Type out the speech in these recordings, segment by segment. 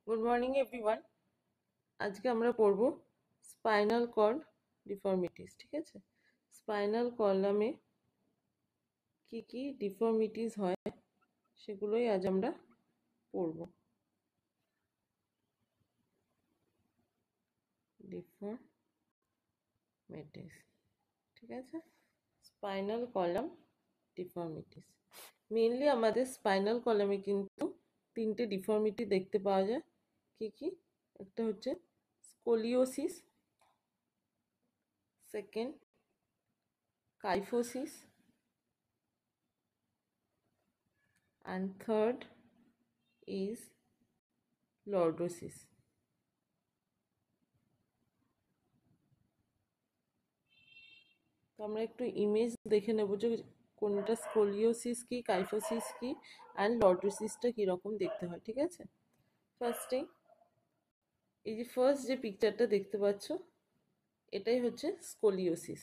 Good morning everyone. আজকে আমরা পড়ব স্পাইনাল কর্ড ডিফর্মিটিস। ঠিক আছে, স্পাইনাল কলামে কি কি ডিফর্মিটিস হয় সেগুলোই আজ আমরা পড়ব। ডিফর্মিটিস, ঠিক আছে, স্পাইনাল কলাম ডিফর্মিটিস। মেইনলি আমাদের স্পাইনাল কলামে কিন্তু তিনটে ডিফর্মিটি দেখতে পাওয়া যায়। কি কি? একটা হচ্ছে scoliosis, second kyphosis, and third is lordosis. তো আমরা একটু ইমেজ দেখে নেব যে কোনটা স্কোলিওসিস কি, কাইফোসিস কি, অ্যান্ড লর্ডোসিসটা কীরকম দেখতে হয়। ঠিক আছে, ফার্স্টে এই যে ফার্স্ট যে পিকচারটা দেখতে পাচ্ছ এটাই হচ্ছে scoliosis.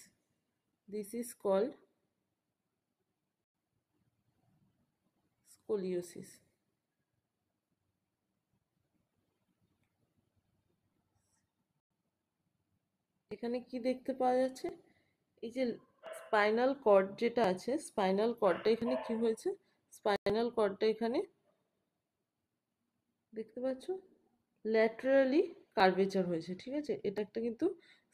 This is called scoliosis. এখানে কি দেখতে পাওয়া যাচ্ছে? এই যে স্পাইনাল কর্ড যেটা আছে, স্পাইনাল কর্ডটা এখানে কি হয়েছে, স্পাইনাল কর্ডটা এখানে দেখতে পাচ্ছ ল্যাটারালি কার্ভেচার হয়েছে। ঠিক আছে, এটা একটা কিন্তু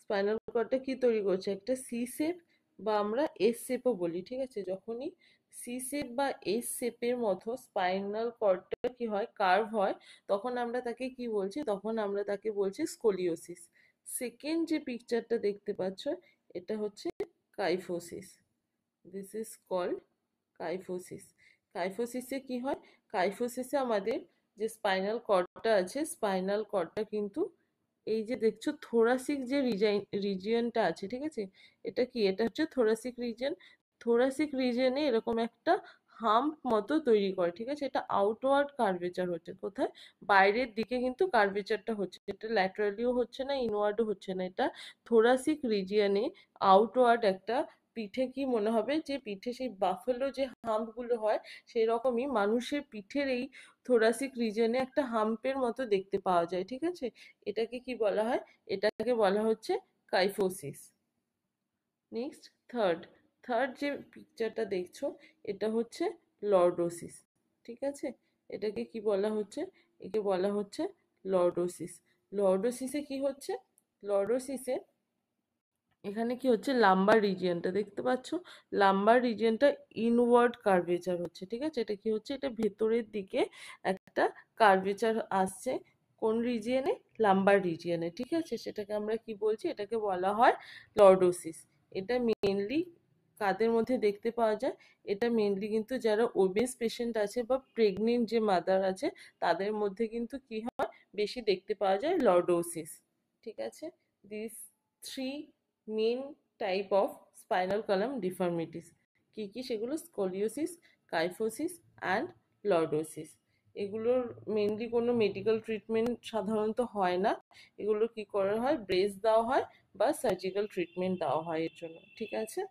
স্পাইনাল কর্ডটা কি তৈরি করছে, একটা সি শেপ বা আমরা এস শেপও বলি। ঠিক আছে, যখনই সি শেপ বা এস শেপের মতো স্পাইনাল কর্ডটা কি হয়, কার্ভ হয়, তখন আমরা তাকে কি বলছি, তখন আমরা তাকে বলছি স্কোলিওসিস। সেকেন্ড যে পিকচারটা দেখতে পাচ্ছ এটা হচ্ছে kyphosis. This is called kyphosis. কাইফোসিসে কি হয়, কাইফোসিসে আমাদের যে স্পাইনাল কর্ডটা আছে, স্পাইনাল কর্ডটা কিন্তু এই যে দেখছো থোরাসিক যে রিজিয়নটা আছে, ঠিক আছে, এটা কি, এটা হচ্ছে থোরাসিক রিজিয়ন। থোরাসিক রিজিয়নে এরকম একটা হাম্প মতো তৈরি করে। ঠিক আছে, এটা আউটওয়ার্ড কার্ভেচার হচ্ছে, কোথায়, বাইরের দিকে কিন্তু কার্ভেচারটা হচ্ছে, এটা ল্যাটারালিও হচ্ছে না, ইনওয়ার্ডও হচ্ছে না, এটা থোরাসিক রিজিয়নে আউটওয়ার্ড একটা। পিঠে কি মনে হবে যে পিঠে সেই বাফেলো যে হাম্পগুলো হয় সেই রকমই মানুষের পিঠের এই থোরাসিক রিজনে একটা হাম্পের মতো দেখতে পাওয়া যায়। ঠিক আছে, এটাকে কি বলা হয়, এটাকে বলা হচ্ছে কাইফোসিস। নেক্সট থার্ড, থার্ড যে পিকচারটা দেখছো এটা হচ্ছে লর্ডোসিস। ঠিক আছে, এটাকে কি বলা হচ্ছে, একে বলা হচ্ছে লর্ডোসিস। লর্ডোসিসে কি হচ্ছে, লর্ডোসিসে এখানে কি হচ্ছে, লাম্বার রিজিয়নটা দেখতে পাচ্ছ, লাম্বার রিজিয়নটা ইনওয়ার্ড কার্ভেচার হচ্ছে। ঠিক আছে, এটা কি হচ্ছে, এটা ভেতরের দিকে একটা কার্ভেচার আসছে, কোন রিজিয়নে, লাম্বার রিজিয়নে। ঠিক আছে, সেটাকে আমরা কি বলছি, এটাকে বলা হয় লর্ডোসিস। এটা মেইনলি কাদের মধ্যে দেখতে পাওয়া যায়, এটা মেইনলি কিন্তু যারা ওবেস পেশেন্ট আছে বা প্রেগনেন্ট যে মাদার আছে তাদের মধ্যে কিন্তু কি হয়, বেশি দেখতে পাওয়া যায় লর্ডোসিস। ঠিক আছে, this three main type of spinal column deformities কি কি, সেগুলো স্কোলিওসিস, কাইফোসিস অ্যান্ড লর্ডোসিস। এগুলোর মেনলি কোনো মেডিকেল ট্রিটমেন্ট সাধারণত হয় না, এগুলো কি করা হয়, ব্রেস দেওয়া হয় বা সার্জিক্যাল ট্রিটমেন্ট দেওয়া হয় এর জন্য। ঠিক আছে।